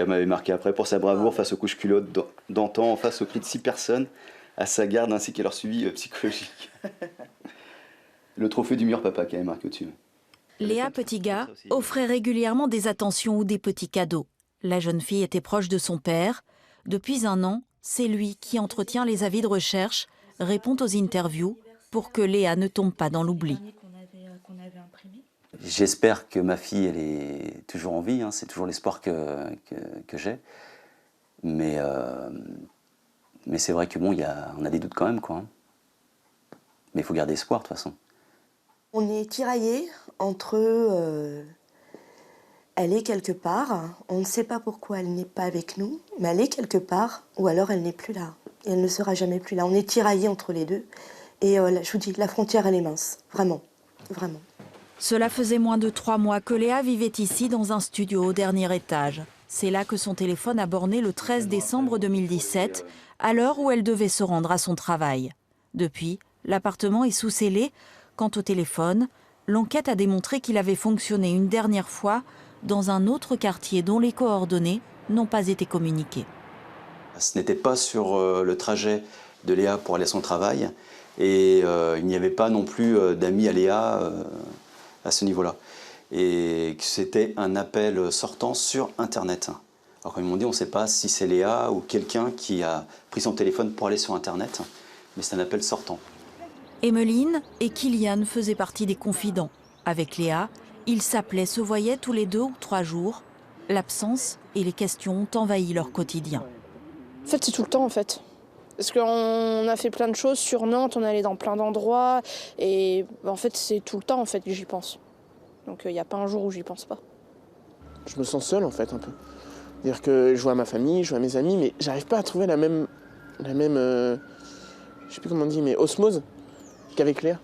Puis elle m'avait marqué après pour sa bravoure face aux couches culottes d'antan, face aux cris de 6 personnes, à sa garde ainsi qu'à leur suivi psychologique. Le trophée du meilleur papa qui avait marqué au-dessus. Léa Petitgas offrait régulièrement des attentions ou des petits cadeaux. La jeune fille était proche de son père. Depuis 1 an, c'est lui qui entretient les avis de recherche, répond aux interviews pour que Léa ne tombe pas dans l'oubli. J'espère que ma fille, elle est toujours en vie, hein, c'est toujours l'espoir que j'ai. Mais c'est vrai que bon, on a des doutes quand même, quoi. Hein. Mais il faut garder espoir, de toute façon. On est tiraillés entre elle est quelque part, on ne sait pas pourquoi elle n'est pas avec nous, mais elle est quelque part, ou alors elle n'est plus là. Et elle ne sera jamais plus là. On est tiraillés entre les deux. Et je vous dis, la frontière, elle est mince. Vraiment. Vraiment. Cela faisait moins de 3 mois que Léa vivait ici dans un studio au dernier étage. C'est là que son téléphone a borné le 13 décembre 2017, à l'heure où elle devait se rendre à son travail. Depuis, l'appartement est sous scellé. Quant au téléphone, l'enquête a démontré qu'il avait fonctionné une dernière fois dans un autre quartier dont les coordonnées n'ont pas été communiquées. Ce n'était pas sur le trajet de Léa pour aller à son travail et il n'y avait pas non plus d'amis à Léa à ce niveau-là. Et c'était un appel sortant sur Internet. Alors quand ils m'ont dit, on ne sait pas si c'est Léa ou quelqu'un qui a pris son téléphone pour aller sur Internet, mais c'est un appel sortant. Emmeline et Kylian faisaient partie des confidents. Avec Léa, ils s'appelaient, se voyaient tous les 2 ou 3 jours. L'absence et les questions ont envahi leur quotidien. En fait, c'est tout le temps, en fait. Parce qu'on a fait plein de choses sur Nantes, on est allé dans plein d'endroits. Et en fait, c'est tout le temps, en fait, que j'y pense. Donc, il n'y a pas un jour où j'y pense pas. Je me sens seul, en fait, un peu. C'est-à-dire que je vois ma famille, je vois mes amis, mais j'arrive pas à trouver la même je sais plus comment on dit, mais osmose qu'avec Léa.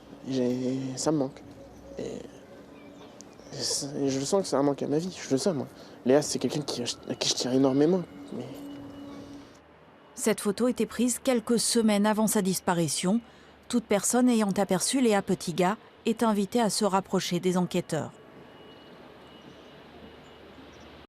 Ça me manque. Et je le sens que c'est un manque à ma vie, je le sens, moi. Léa, c'est quelqu'un à qui je tiens énormément. Mais... Cette photo était prise quelques semaines avant sa disparition. Toute personne ayant aperçu Léa Petitgas est invitée à se rapprocher des enquêteurs.